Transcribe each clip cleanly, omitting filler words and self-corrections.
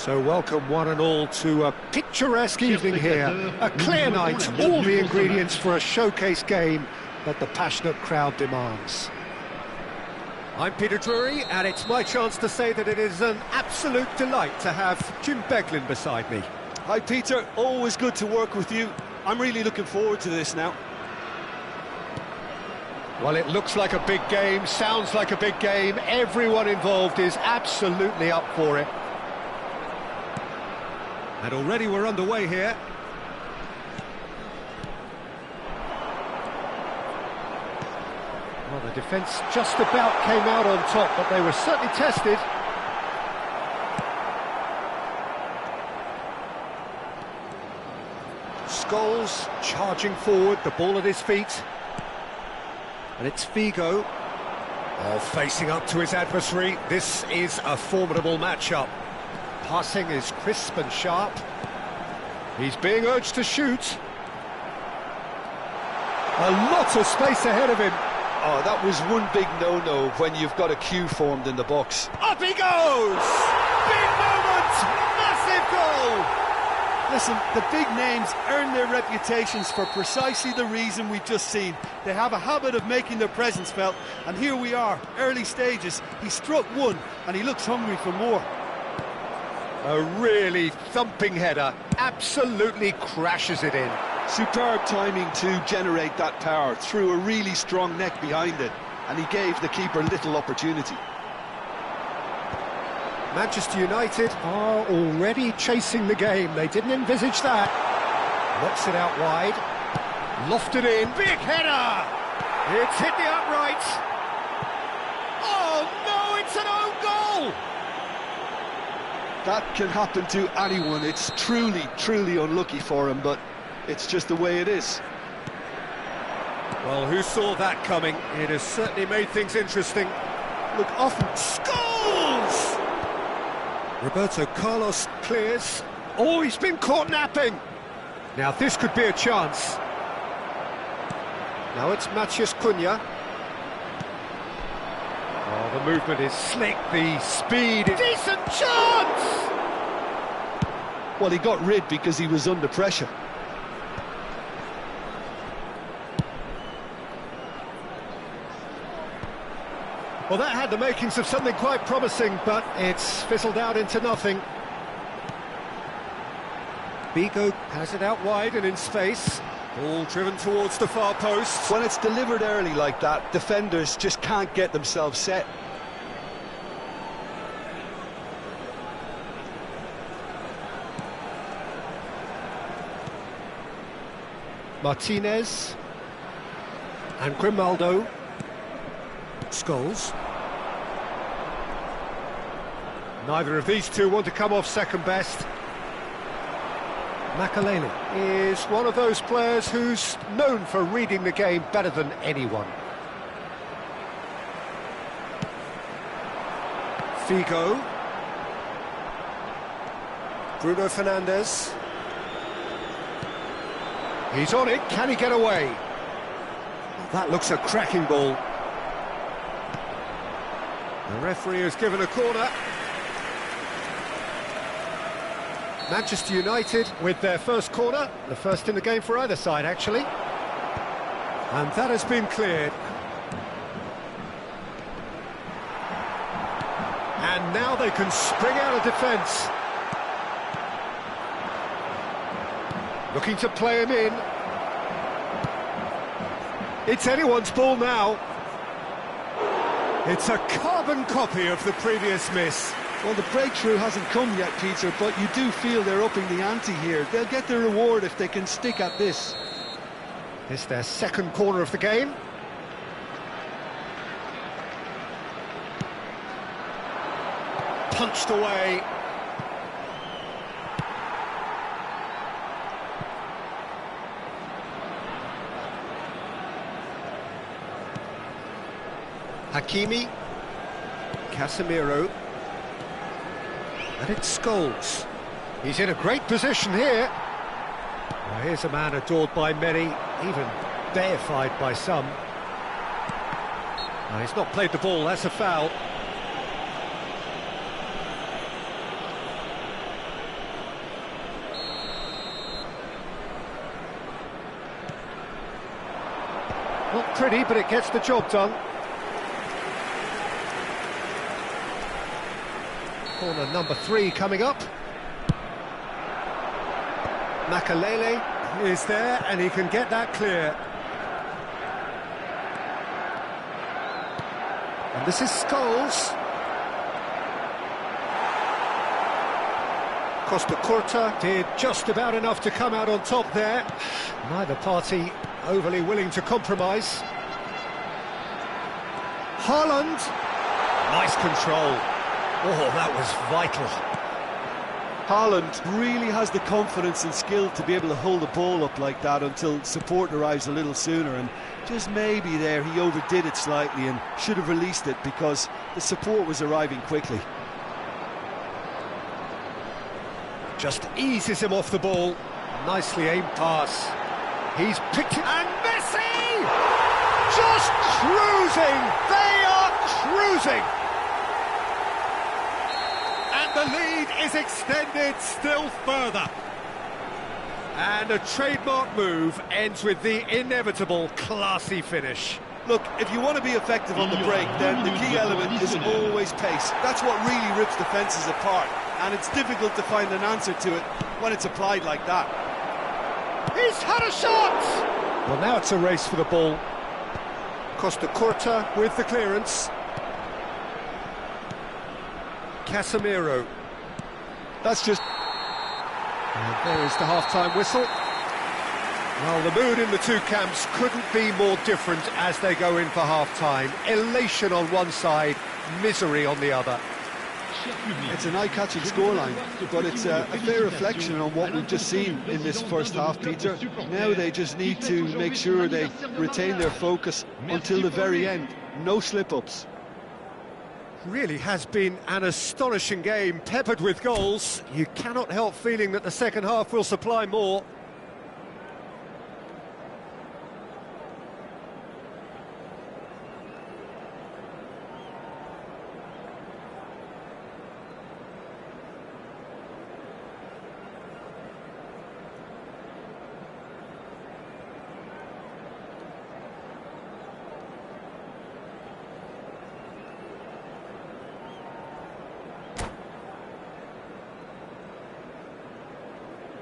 So welcome one and all to a picturesque evening here, a clear night, all the ingredients for a showcase game that the passionate crowd demands. I'm Peter Drury, and it's my chance to say that it is an absolute delight to have Jim Beglin beside me. Hi Peter, always good to work with you. I'm really looking forward to this now. Well, it looks like a big game, sounds like a big game, everyone involved is absolutely up for it. And already we're underway here. Well, the defence just about came out on top, but they were certainly tested. Scholes charging forward, the ball at his feet. And it's Figo. Oh, facing up to his adversary. This is a formidable matchup. Passing is crisp and sharp. He's being urged to shoot. A lot of space ahead of him. Oh, that was one big no-no when you've got a queue formed in the box. Up he goes! Big moment! Massive goal! Listen, the big names earn their reputations for precisely the reason we've just seen. They have a habit of making their presence felt, and here we are, early stages. He struck one, and he looks hungry for more. A really thumping header, absolutely crashes it in. Superb timing to generate that power, through a really strong neck behind it, and he gave the keeper little opportunity. Manchester United are already chasing the game. They didn't envisage that. Knocks it out wide. Lofted in. Big header! It's hit the upright. Oh no, it's an own goal! That can happen to anyone. It's truly, truly unlucky for him, but it's just the way it is. Well, who saw that coming? It has certainly made things interesting. Look, often Scholes! Roberto Carlos clears. Oh, he's been caught napping. Now this could be a chance. Now it's Matheus Cunha. Oh, the movement is slick, the speed is... Decent chance! Well, he got rid because he was under pressure. Well, that had the makings of something quite promising, but it's fizzled out into nothing. Figo has it out wide and in space. Ball driven towards the far post. When it's delivered early like that, defenders just can't get themselves set. Martinez and Grimaldo. Scholes. Neither of these two want to come off second best. Makalele is one of those players who's known for reading the game better than anyone. Figo. Bruno Fernandes. He's on it, can he get away? Well, that looks a cracking ball. The referee has given a corner. Manchester United with their first corner, the first in the game for either side, actually. And that has been cleared. And now they can spring out of defence. Looking to play him in. It's anyone's ball now. It's a carbon copy of the previous miss. Well, the breakthrough hasn't come yet, Peter, but you do feel they're upping the ante here. They'll get their reward if they can stick at this. It's their second corner of the game. Punched away. Hakimi, Casemiro, and it's Scholes. He's in a great position here. Well, here's a man adored by many, even deified by some. Well, he's not played the ball, that's a foul. Not pretty, but it gets the job done. Corner number 3 coming up. Makalele is there, and he can get that clear. And this is Scholes. Costa Curta did just about enough to come out on top there. Neither party overly willing to compromise. Haaland. Nice control. Oh, that was vital. Haaland really has the confidence and skill to be able to hold the ball up like that until support arrives a little sooner, and just maybe there he overdid it slightly and should have released it because the support was arriving quickly. Just eases him off the ball. Nicely aimed pass. He's picked it, and Messi! Just cruising! They are cruising! And the lead is extended still further. And a trademark move ends with the inevitable classy finish. Look, if you want to be effective on the break, then the key element is always pace. That's what really rips defences apart, and it's difficult to find an answer to it when it's applied like that. He's had a shot! Well, now it's a race for the ball. Costa Curta with the clearance. Casemiro. That's just... And there is the half-time whistle. Well, the mood in the two camps couldn't be more different as they go in for half-time. Elation on one side, misery on the other. It's an eye-catching scoreline, but it's a fair reflection on what we've just seen in this first half, Peter. Now they just need to make sure they retain their focus until the very end. No slip-ups. Really has been an astonishing game, peppered with goals. You cannot help feeling that the second half will supply more.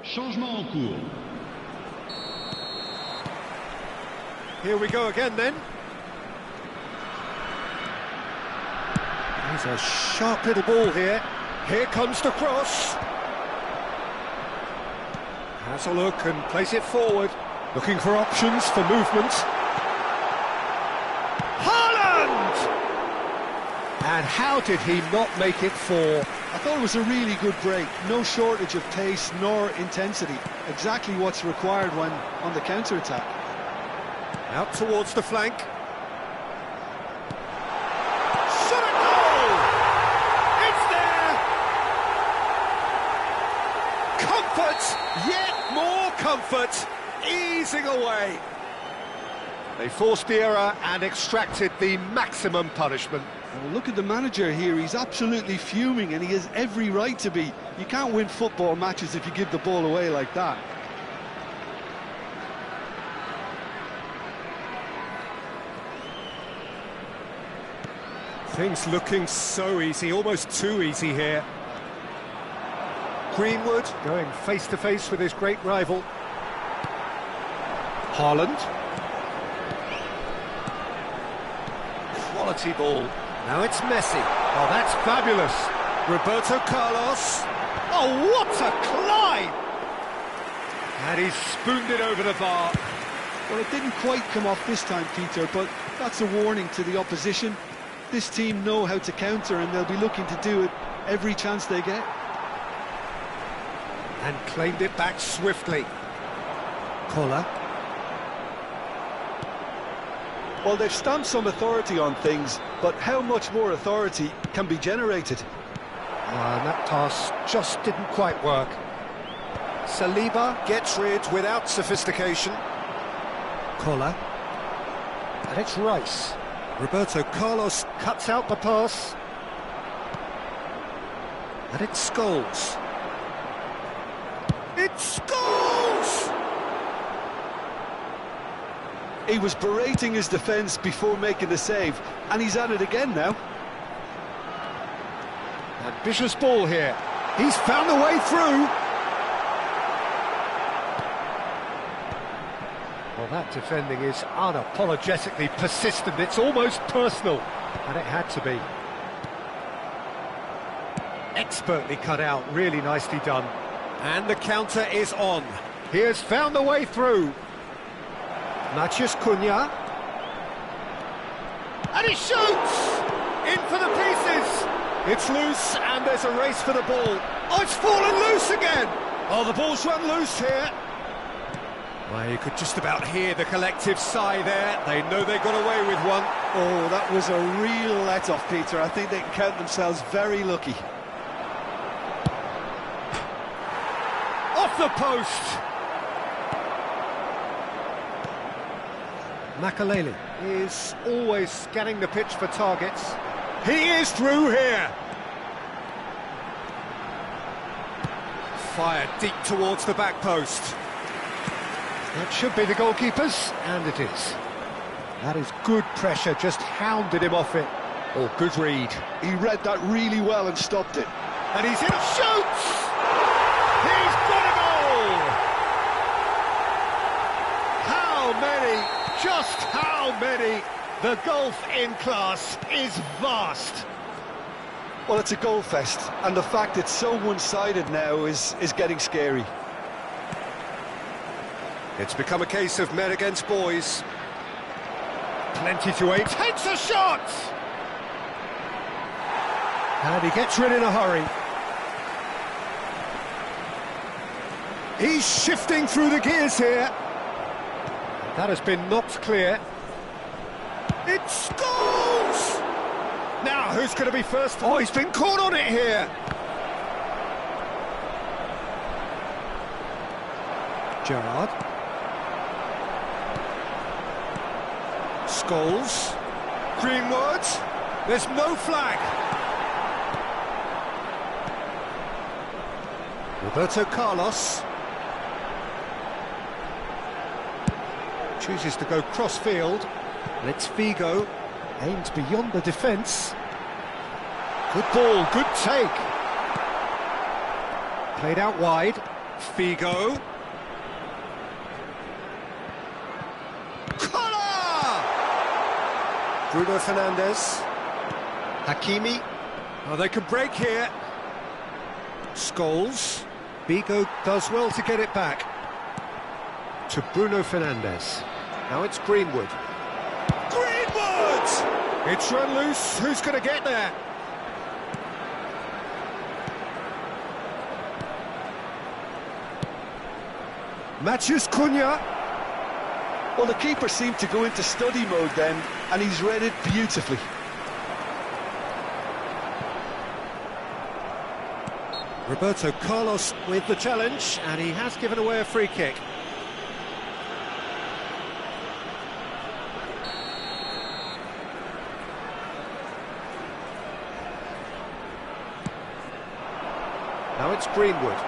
Changement en cours. Here we go again then. There's a sharp little ball here. Here comes the cross. Has a look and plays it forward. Looking for options for movement. Haaland! And how did he not make it 4? I thought it was a really good break. No shortage of pace nor intensity. Exactly what's required when on the counter-attack. Out towards the flank. Shot a goal! It's there! Comfort! Yet more comfort! Easing away. They forced the error and extracted the maximum punishment. Well, look at the manager here. He's absolutely fuming, and he has every right to be. You can't win football matches if you give the ball away like that. Things looking so easy, almost too easy here. Greenwood going face-to-face with his great rival. Haaland. Quality ball. Now it's Messi. Oh, that's fabulous. Roberto Carlos. Oh, what a climb! And he's spooned it over the bar. Well, it didn't quite come off this time, Peter, but that's a warning to the opposition. This team know how to counter, and they'll be looking to do it every chance they get. And claimed it back swiftly. Koller. Well, they've stamped some authority on things, but how much more authority can be generated? And that pass just didn't quite work. Saliba gets rid without sophistication. Koller. And it's Rice. Roberto Carlos cuts out the pass. And it's Scholes. It's Scholes! He was berating his defence before making the save, and he's at it again now. Ambitious ball here. He's found the way through. Well, that defending is unapologetically persistent. It's almost personal, and it had to be. Expertly cut out, really nicely done. And the counter is on. He has found the way through. Matheus Cunha. And he shoots! In for the pieces! It's loose, and there's a race for the ball. Oh, it's fallen loose again! Oh, the ball's run loose here. Well, you could just about hear the collective sigh there. They know they got away with one. Oh, that was a real let-off, Peter. I think they can count themselves very lucky. Off the post! Makalele is always scanning the pitch for targets. He is through here! Fired deep towards the back post. That should be the goalkeeper's, and it is. That is good pressure, just hounded him off it. Oh, good read. He read that really well and stopped it. And he's in, shoots! He's got a goal! How many? Just how many? The gulf in class is vast. Well, it's a goal fest, and the fact it's so one-sided now is getting scary. It's become a case of men against boys. Plenty to aim. Takes a shot! And he gets rid in a hurry. He's shifting through the gears here. That has been knocked clear. It scores! Now, who's going to be first? Oh, he's been caught on it here. Gerrard. Scholes. Greenwood. There's no flag. Roberto Carlos. Chooses to go cross-field. And it's Figo. Aims beyond the defence. Good ball, good take. Played out wide. Figo. Bruno Fernandes. Hakimi. Oh, they can break here. Scholes. Figo does well to get it back. To Bruno Fernandes. Now it's Greenwood. Greenwood! It's run loose. Who's going to get there? Matheus Cunha. Well, the keeper seemed to go into study mode then, and he's read it beautifully. Roberto Carlos with the challenge, and he has given away a free kick. Now it's Greenwood.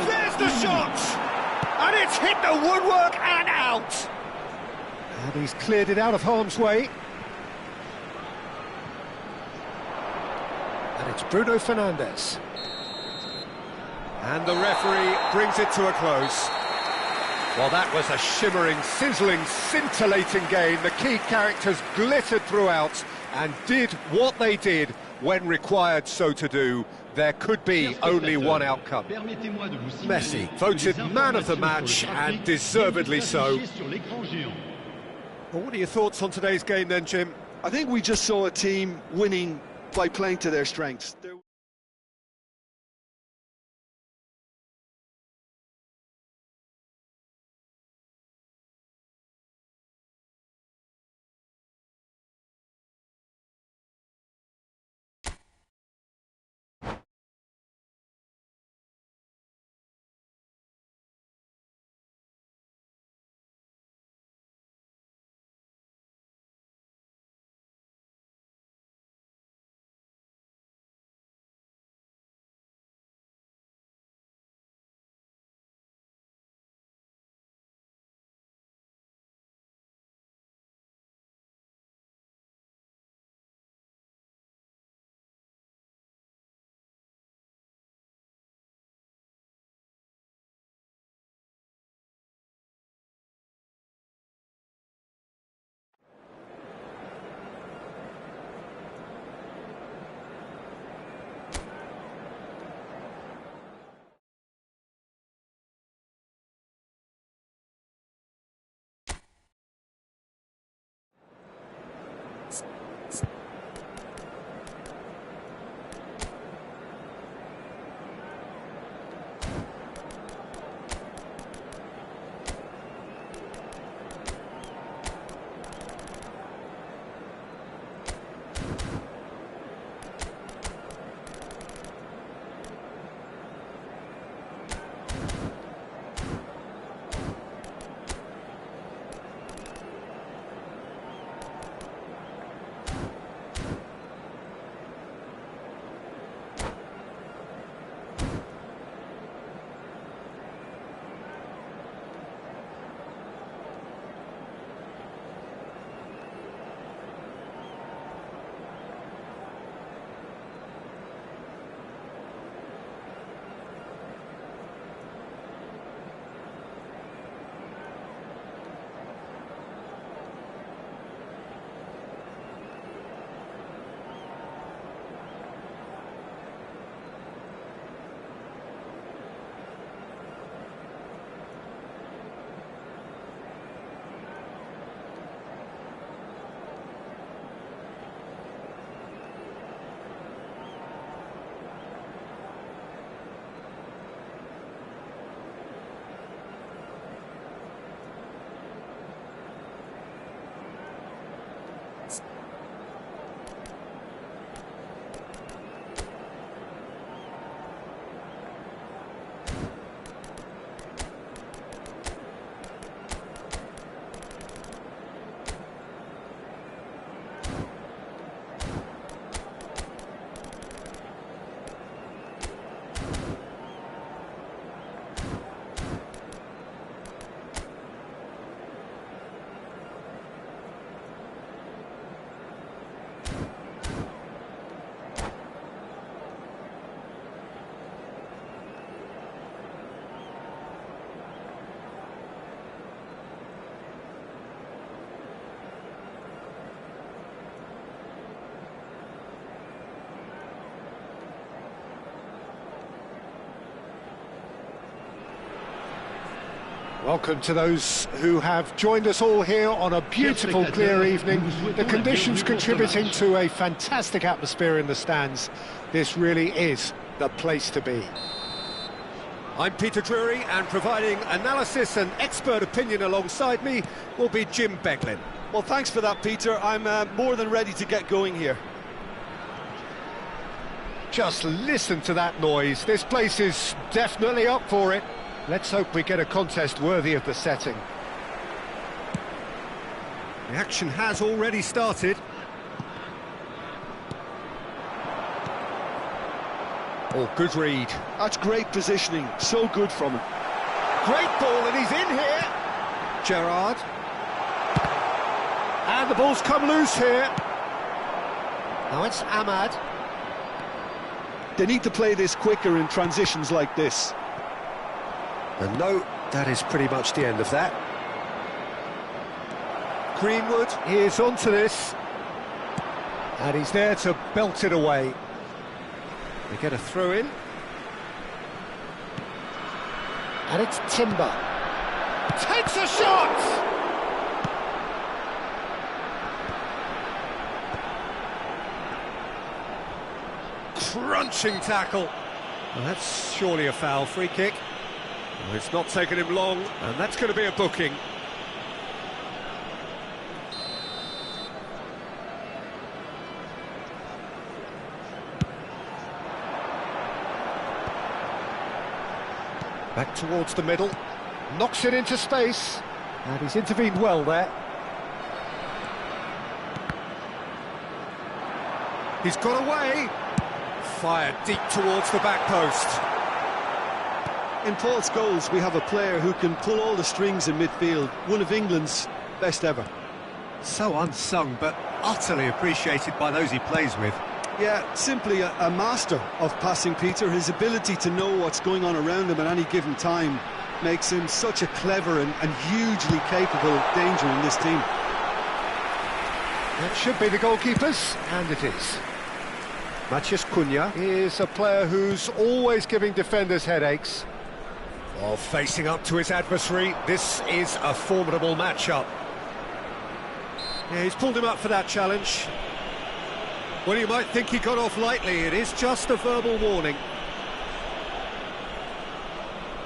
There's the shot! And it's hit the woodwork and out! And he's cleared it out of harm's way. And it's Bruno Fernandes. And the referee brings it to a close. Well, that was a shimmering, sizzling, scintillating game. The key characters glittered throughout and did what they did when required so to do. There could be only one outcome. Messi voted man of the match, and deservedly so. Well, what are your thoughts on today's game then, Jim? I think we just saw a team winning by playing to their strengths. Welcome to those who have joined us all here on a beautiful, clear evening. The conditions contributing to a fantastic atmosphere in the stands. This really is the place to be. I'm Peter Drury, and providing analysis and expert opinion alongside me will be Jim Beglin. Well, thanks for that, Peter. I'm more than ready to get going here. Just listen to that noise. This place is definitely up for it. Let's hope we get a contest worthy of the setting. The action has already started. Oh, good read. That's great positioning, so good from him. Great ball, and he's in here. Gerrard. And the ball's come loose here. Now it's Ahmad. They need to play this quicker in transitions like this. And no, that is pretty much the end of that. Greenwood is onto this. And he's there to belt it away. They get a throw in. And it's Timber. Takes a shot! Crunching tackle. Well, that's surely a foul. Free kick. Well, it's not taken him long, and that's going to be a booking. Back towards the middle. Knocks it into space. And he's intervened well there. He's got away. Fired deep towards the back post. In Paul Scholes, we have a player who can pull all the strings in midfield. One of England's best ever. So unsung, but utterly appreciated by those he plays with. Yeah, simply a master of passing, Peter. His ability to know what's going on around him at any given time makes him such a clever and hugely capable danger in this team. That should be the goalkeepers, and it is. Matías Cunha is a player who's always giving defenders headaches. While facing up to his adversary, this is a formidable matchup. Yeah, he's pulled him up for that challenge. Well, you might think he got off lightly. It is just a verbal warning.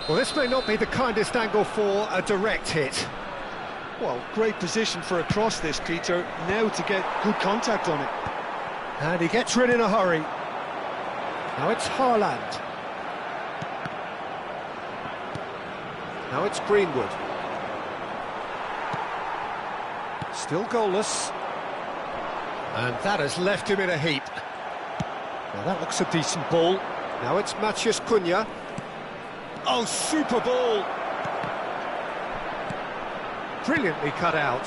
Well, this may not be the kindest angle for a direct hit. Well, great position for a cross this, Peter. Now to get good contact on it. And he gets rid in a hurry. Now it's Haaland. Now it's Greenwood. Still goalless. And that has left him in a heap. Now that looks a decent ball. Now it's Matías Cunha. Oh, super ball! Brilliantly cut out.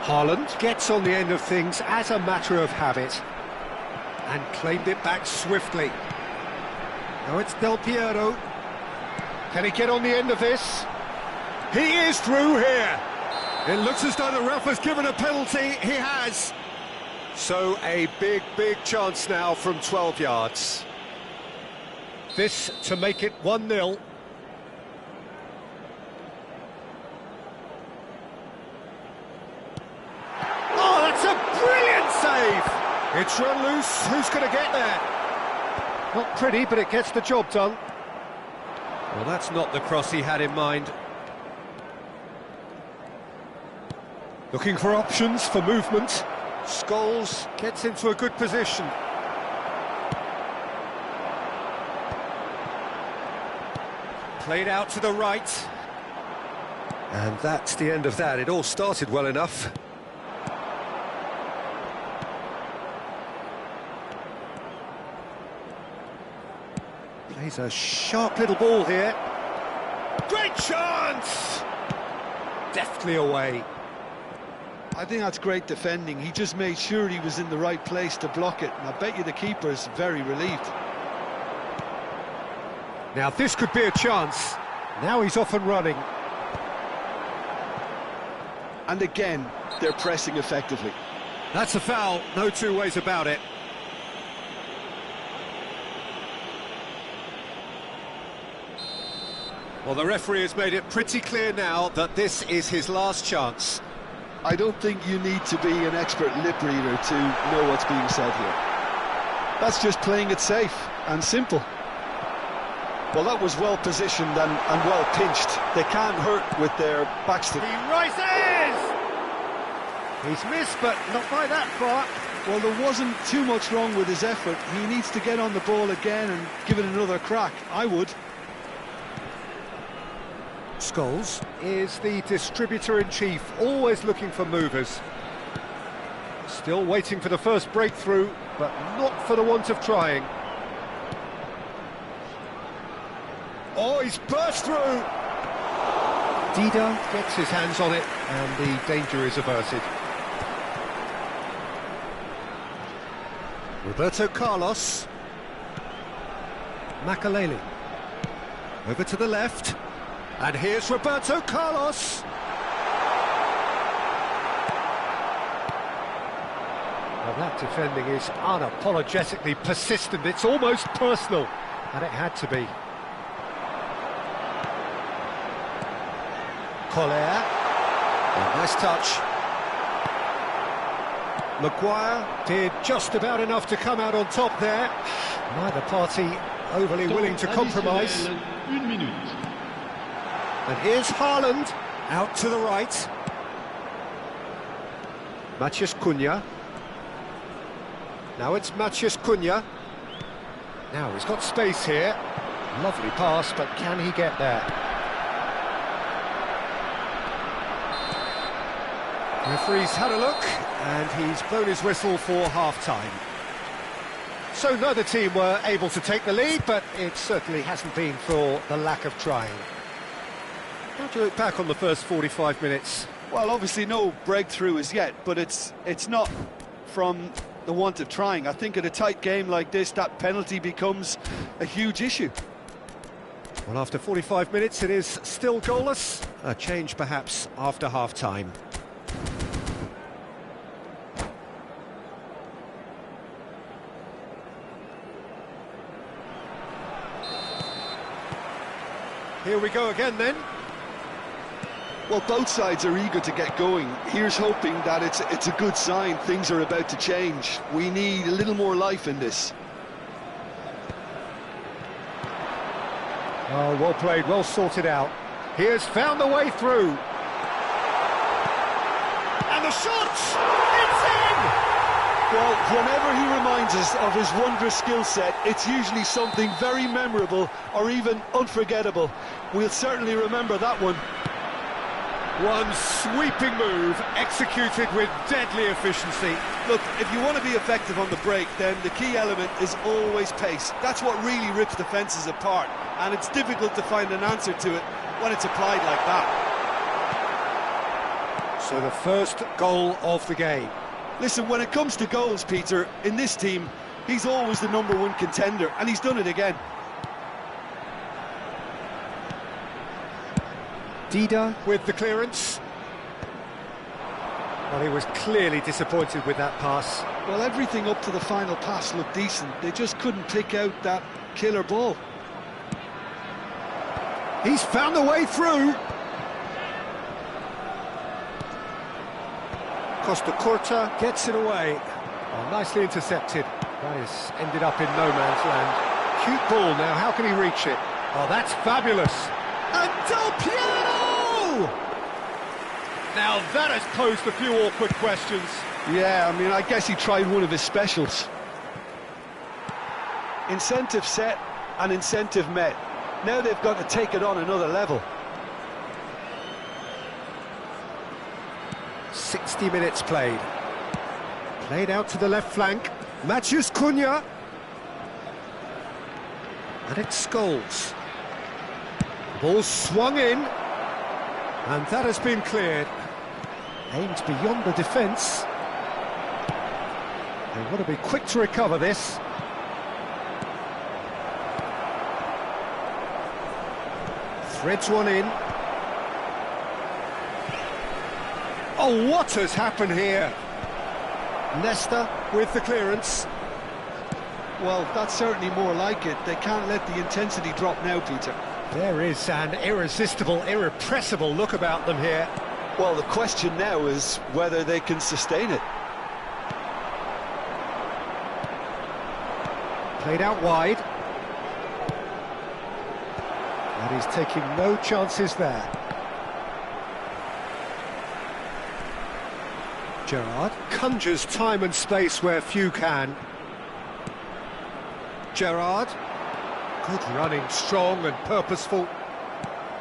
Haaland gets on the end of things as a matter of habit. And claimed it back swiftly. Now it's Del Piero. Can he get on the end of this? He is through here! It looks as though the ref has given a penalty. He has. So a big, big chance now from 12 yards. This to make it 1-0. Oh, that's a brilliant save! It's run loose. Who's going to get there? Not pretty, but it gets the job done. Well, that's not the cross he had in mind. Looking for options for movement. Scholes gets into a good position. Played out to the right. And that's the end of that. It all started well enough. Plays a sharp little ball here. Great chance! Deftly away. I think that's great defending. He just made sure he was in the right place to block it. And I bet you the keeper's very relieved. Now this could be a chance. Now he's off and running. And again, they're pressing effectively. That's a foul, no two ways about it. Well, the referee has made it pretty clear now that this is his last chance. I don't think you need to be an expert lip reader to know what's being said here. That's just playing it safe and simple. Well, that was well positioned and well pinched. They can't hurt with their backs to... He rises! He's missed, but not by that far. Well, there wasn't too much wrong with his effort. He needs to get on the ball again and give it another crack. I would. Scholes is the distributor-in-chief, always looking for movers. Still waiting for the first breakthrough, but not for the want of trying. Oh, he's burst through! Dida gets his hands on it, and the danger is averted. Roberto Carlos. Makaleli. Over to the left. And here's Roberto Carlos. Well, that defending is unapologetically persistent. It's almost personal, and it had to be. Collier. Oh, nice touch. Maguire did just about enough to come out on top there. Neither party overly willing to compromise. And here's Haaland, out to the right. Matheus Cunha. Now it's Matheus Cunha. Now he's got space here. Lovely pass, but can he get there? Referee's had a look, and he's blown his whistle for half-time. So neither team were able to take the lead, but it certainly hasn't been for the lack of trying. How do you look back on the first 45 minutes? Well, obviously no breakthrough as yet, but it's not from the want of trying. I think in a tight game like this, that penalty becomes a huge issue. Well, after 45 minutes, it is still goalless. A change, perhaps, after half-time. Here we go again, then. Well, both sides are eager to get going. Here's hoping that it's a good sign. Things are about to change. We need a little more life in this. Oh, well played, well sorted out. He has found the way through. And the shot! It's in! Well, whenever he reminds us of his wondrous skill set, it's usually something very memorable or even unforgettable. We'll certainly remember that one. One sweeping move, executed with deadly efficiency. Look, if you want to be effective on the break, then the key element is always pace. That's what really rips defences apart, and it's difficult to find an answer to it when it's applied like that. So the first goal of the game. Listen, when it comes to goals, Peter, in this team, he's always the #1 contender, and he's done it again. Dida with the clearance. Well, he was clearly disappointed with that pass. Well, everything up to the final pass looked decent. They just couldn't pick out that killer ball. He's found the way through. Costa Curta gets it away. Oh, nicely intercepted. That has ended up in no man's land. Cute ball now, how can he reach it? Oh, that's fabulous. And Del Piero! Now that has posed a few awkward questions. Yeah, I mean, I guess he tried one of his specials. Incentive set and incentive met. Now they've got to take it on another level. 60 minutes played. Played out to the left flank. Matheus Cunha. And it's Scholes. Ball swung in. And that has been cleared. Aimed beyond the defence. They want to be quick to recover this. Threads one in. Oh, what has happened here? Nesta with the clearance. Well, that's certainly more like it. They can't let the intensity drop now, Peter. There is an irresistible, irrepressible look about them here. Well, the question now is whether they can sustain it. Played out wide. And he's taking no chances there. Gerrard conjures time and space where few can. Gerrard. Good running, strong and purposeful.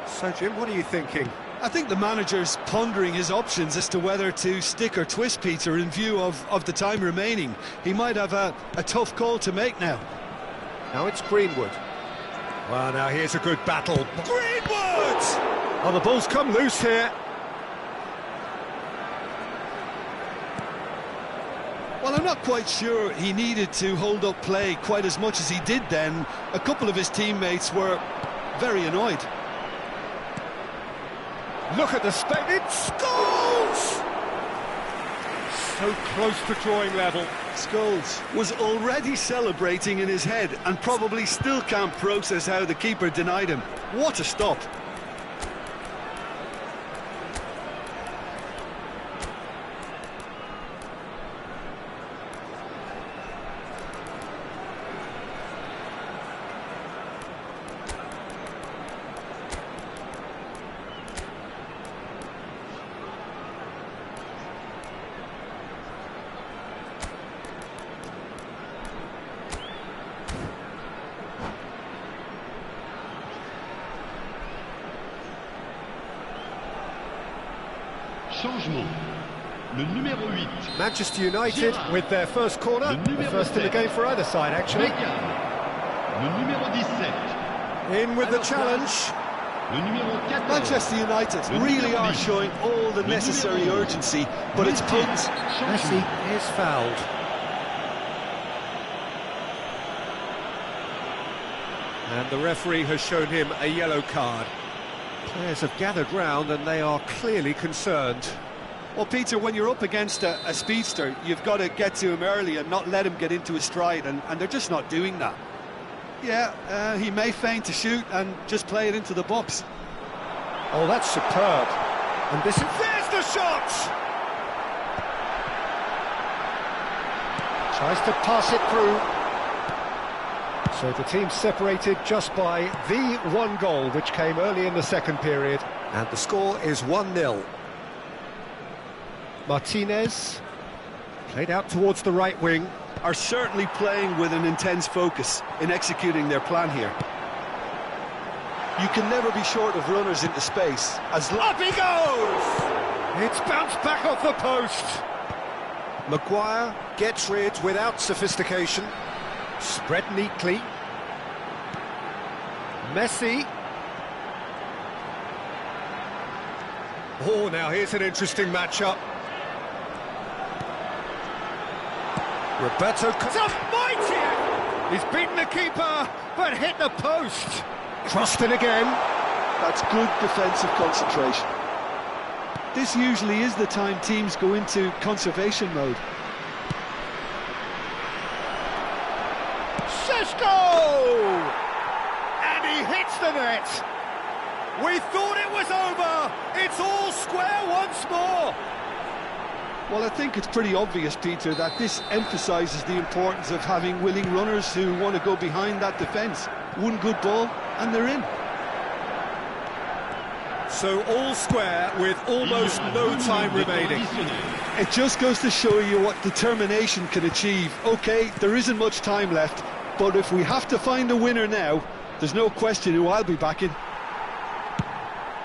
So, Jim, what are you thinking? I think the manager's pondering his options as to whether to stick or twist Peter in view of the time remaining. He might have a tough call to make now. Now it's Greenwood. Well, now here's a good battle. Greenwood! Oh, the ball's come loose here. Well, I'm not quite sure he needed to hold up play quite as much as he did then. A couple of his teammates were very annoyed. Look at the space. It scores! So close to drawing level. Scholes was already celebrating in his head and probably still can't process how the keeper denied him. What a stop. Changement. Le numéro 8. Manchester United with their first corner. The first in the game for either side, actually. Le numéro 17. In with the challenge. Le numéro 14. Manchester United really are showing all the necessary urgency, but it's puns. Messi is fouled. And the referee has shown him a yellow card. Players have gathered round and they are clearly concerned. Well, Peter, when you're up against a speedster, you've got to get to him early and not let him get into his stride, and they're just not doing that. Yeah, he may feign to shoot and just play it into the box. Oh, that's superb. And this is... There's the shot! Tries to pass it through. So the team separated just by the one goal, which came early in the second period. And the score is 1-0. Martinez, played out towards the right wing. Are certainly playing with an intense focus in executing their plan here. You can never be short of runners into space. Up he goes! It's bounced back off the post. Maguire gets rid without sophistication. Spread neatly. Messi. Oh, now here's an interesting matchup. Roberto mighty! He's beaten the keeper, but hit the post. Crossed in again. That's good defensive concentration. This usually is the time teams go into conservation mode. And he hits the net. We thought it was over. It's all square once more. Well, I think it's pretty obvious, Peter, that this emphasises the importance of having willing runners who want to go behind that defence. One good ball and they're in. So all square with almost no time remaining. It just goes to show you what determination can achieve. OK, there isn't much time left, but if we have to find a winner now, there's no question who I'll be backing.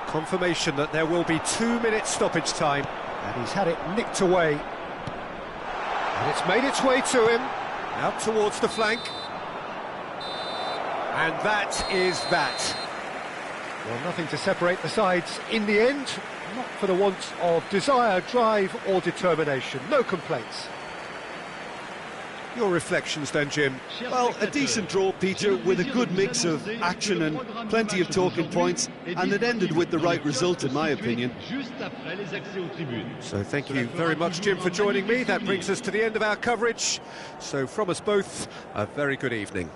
Confirmation that there will be 2 minutes stoppage time, and he's had it nicked away. And it's made its way to him, out towards the flank. And that is that. Well, nothing to separate the sides in the end, not for the want of desire, drive or determination. No complaints. Your reflections then, Jim? Well, a decent draw, Peter, with a good mix of action and plenty of talking points, and it ended with the right result, in my opinion. So thank you very much, Jim, for joining me. That brings us to the end of our coverage. So from us both, a very good evening.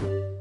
Akshay.